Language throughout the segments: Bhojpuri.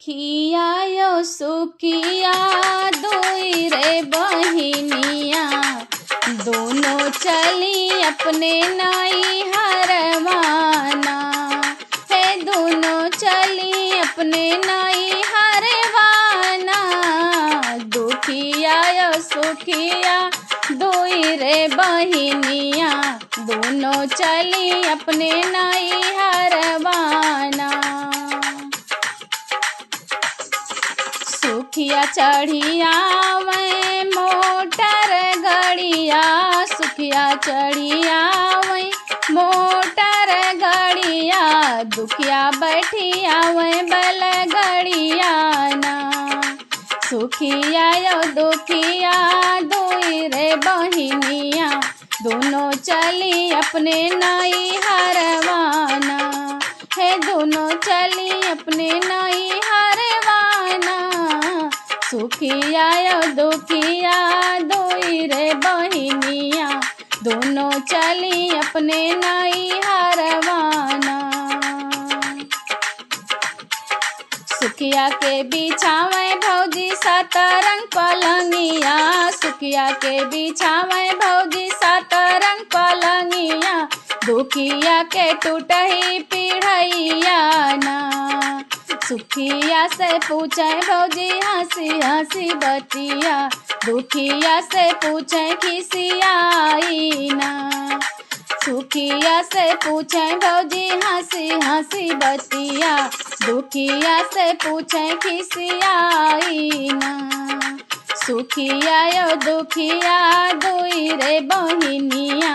खियायो सुखिया दुई रे बहिनिया, दोनों चली अपने नाई हरवाना। हे दोनों चली अपने नाई हरवाना, दुखिया यो सुखिया दुई रे बहिनिया, दोनों चली अपने नाई हरवाना। सुखिया चढ़िया वै मोटर गड़िया, सुखिया चढ़िया वै मोटर गड़िया, दुखिया बैठिया वै बैल गड़िया ना। सुखिया यो दुखिया दुई रे बहिनिया, दोनों चली अपने नाई हरवाना। हे दोनों चली अपने नाई हरवाना, सुखिया यो दुखिया दुई रे बहिनिया, दोनों चली अपने नाई हरवाना। सुखिया के बिछावे भौजी सात रंग पलंगिया, सुखिया के बिछावे भौजी सात रंग पलंगिया, दुखिया के टूटही पीढ़ैया ना। सुखिया से पूछे भौजी हंसी हंसी बतिया, दुखिया से पूछे खिसियाई ना। सुखिया से पूछे भौजी हंसी हंसी बतिया, दुखिया से पूछे खिसियाई ना। सुखिया यो दुखिया दुई रे बहिनिया,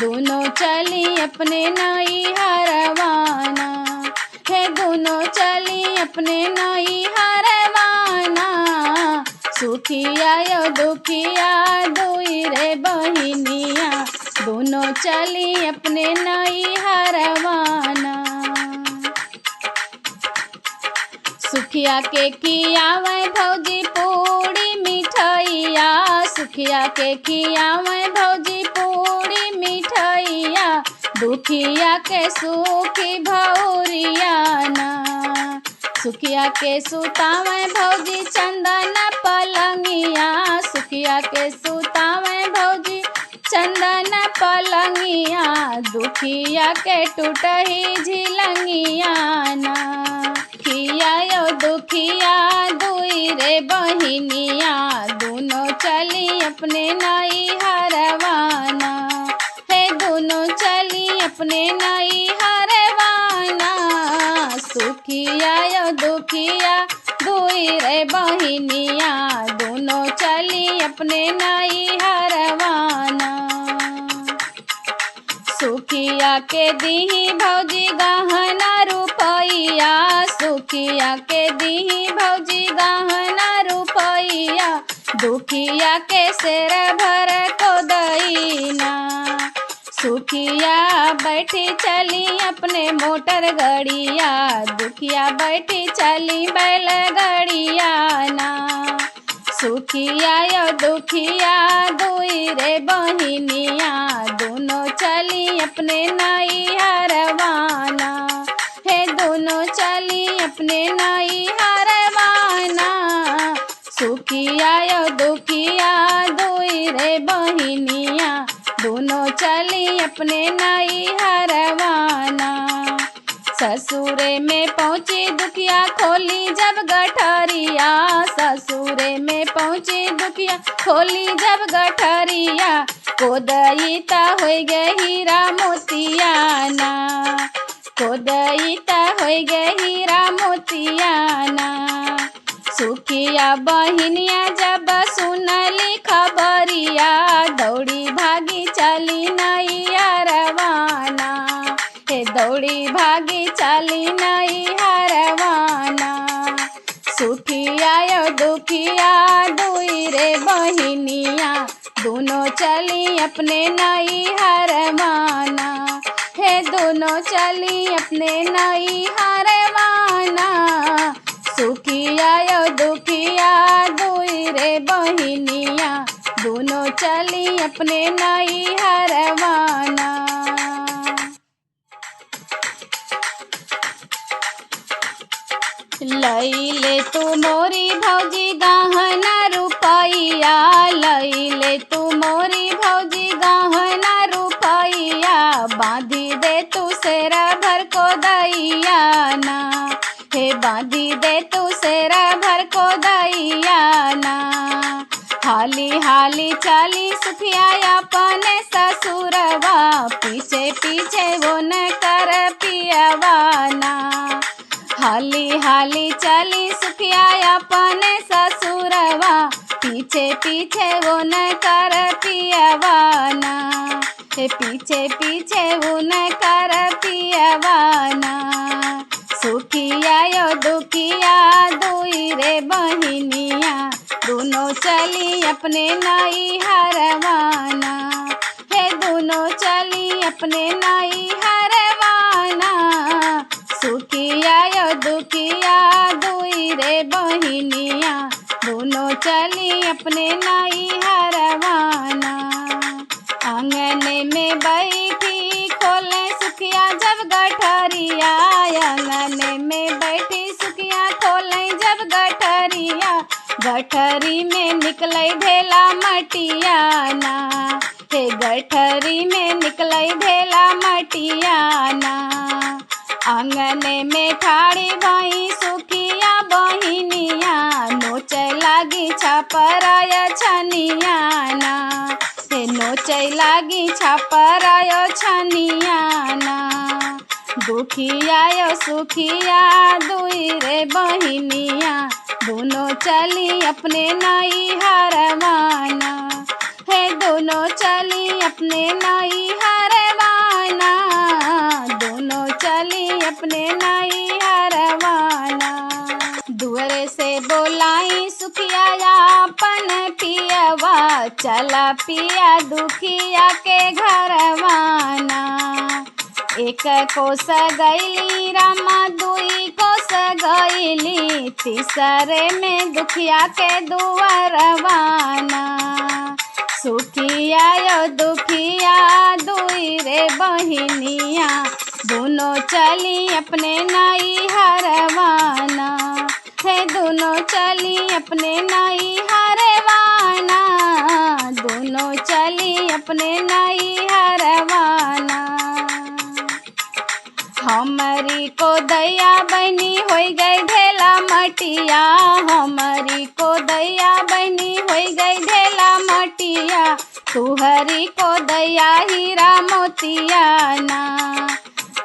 दोनों चली अपने नाई हरवाना। हे दोनों चली अपने नाई हरवाना, सुखिया यो दुखिया दुई रे बहिनिया, दोनों चली अपने नाई हरवाना। सुखिया के खियावे भौजी पूड़ी मिठाइया, सुखिया के खियावे भौजी पूड़ी मिठाइया, दुखिया के सुखी भौरिया ना। सुखिया के सुतावे भौजी चंदन पलंगिया, सुखिया के सुतावे भौजी चंदन पलंगिया, दुखिया के टूटही झिलंगिया ना। खिया यो दुखिया दुई रे बहिनिया, दोनों चली अपने नाई हरवाना। हे दोनों चली अपने नाई हरवाना, सुखिया यो दुखिया दुई रे बहिनिया, दोनों चली अपने नाई हरवाना। सुखिया के दीही भौजी गहना रुपैया, सुखिया के दीही भौजी गहना रुपैया, दुखिया के सिर भर को दईना। सुखिया बैठी चली अपने मोटर गड़िया, दुखिया बैठी चली बैल गड़िया ना। सुखिया यो दुखिया दुई रे बहिनिया, दोनों चली अपने नाई हरवाना। हे दोनों चली अपने नाई हरवाना, सुखिया यो दुखिया दुई रे बहिनिया, दोनों चली अपने नाई हरवाना। ससुरे में पहुँची दुखिया खोली जब गठरिया, ससुरे में पहुँची दुखिया खोली जब गठरिया, कोदईता हो गए हीरा मोतिया ना। कोदईता हो गए हीरा मोतिया ना। सुखिया बहिनिया जब सुनली खबरिया, दौड़ी भागी चली नाई हरवाना। हे दौड़ी भागी चली नाई हरवाना, सुखिया यो दुखिया दुई रे बहिनिया, दोनों चली अपने नाई हरवाना। हे दोनों चली अपने नाई हरवाना, सुखिया यो दुखिया दुई रे बहिनिया, दोनों चली अपने नाई हरवाना। लैले तू मोरी भौजी गहना रुपैया, लैले तू मोरी भौजी गहना रुपैया, बांधी दे तू सेरा भर को दैया ना, हे बांधी दे तू सेरा भर को दैया ना। हाली हाली चाली सुखिया अपने ससुरवा, पीछे पीछे वो न कर पियवा ना। हाली हाली चाली सुखिया अपने ससुरवा, पीछे पीछे वो न कर पियवा ना, हे पीछे पीछे वो न कर पियवा ना। सुखिया यो दुखिया दुई रे बहिनिया, दोनों चली अपने नाई हरवाना, हे दोनों चली अपने नाई हरवाना। सुखिया यो दुखिया दुई रे बहिनिया, दोनों चली अपने नाई हरवाना। आंगने में बैठी खोले सुखिया जब गठरिया, आंगने में बैठी सुखिया खोले जब गठरिया, गठरी में निकले ढेला मटिया ना, हे गठरी में निकले ढेला मटिया ना। आंगने में ठाड़ी भाई सुखिया बहिनिया, नोचे लागी छपराय छनिया ना, हे नोचे लागी छपराय छनिया ना। दुखिया यो सुखिया दुई रे बहिनिया, दोनों चली अपने नाई हरवाना, हे दोनों चली अपने नाई हरवाना, दोनों चली अपने नाई हरवाना। दुअरे से बोलाई सुखिया अपन पियवा, चला पिया दुखिया के घरवाना। एक को सगैली रामा दुई को सगैली, तीसरे में दुखिया के दुअरवाना। सुखिया यो दुखिया दुई रे बहिनिया, दोनों चली अपने नाई हरवाना, हे दोनों चली अपने नाई हरवाना, दोनों चली अपने नाई हरवाना। हमारी को दैया बनी होई गई ढेला मटिया, हमारी को दैया बनी होई गई ढेला मटिया, तुहरी को दैया हीरा मोतिया ना,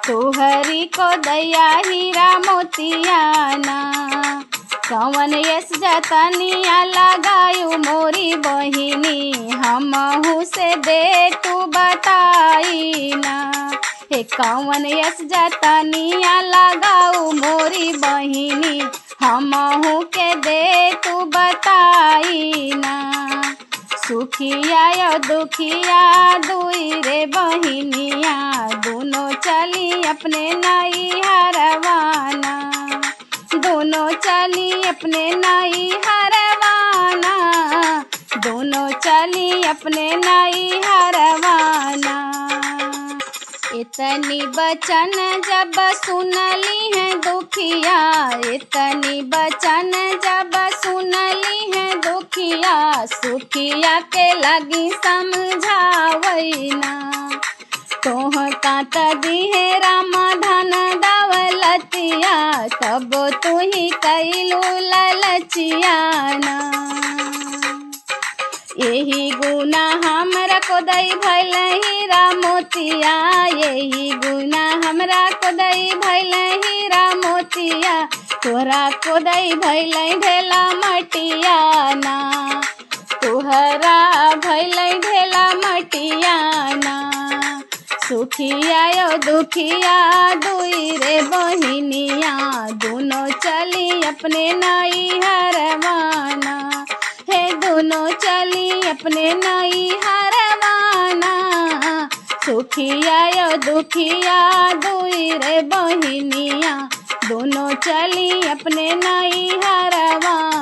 तुहरी को दैया हीरा मोतिया ना। कवन यस जतनिया लगायू मोरी बहिनी, हमहू से दे तू बताई ना, हे कवन यस जतनिया लगाऊ मोरी बहिनी, हमहू के दे तू बताई ना। सुखिया यो दुखिया दुई रे बहिनिया, दोनों चली अपने नाई हरवाना, दोनों चली अपने नाई हरवाना, दोनों चली अपने नाई हरवाना। इतनी बचन जब सुनली है दुखिया, इतनी बचन जब सुनली है दुखिया, सुखिया के लगी समझावैना। तोह कात दी है रामा धन दौलतिया, तब तू ही कैलू ललचिया ना। यही गुना हमरा को दई भैल हीरा मोतिया, यही गुना हमरा को दई भैल हीरा मोतिया, तोहरा को दई भैल ढेला मटिया ना, तोहरा भैल ढेला मटिया ना। सुखिया यो दुखिया दुई रे बहिनिया, दोनों चली अपने नाई हरवाना, हे दोनों चली अपने नाई हरवाना। सुखिया यो दुखिया दुई रे बहिनिया, दोनों चली अपने नाई हरवाना।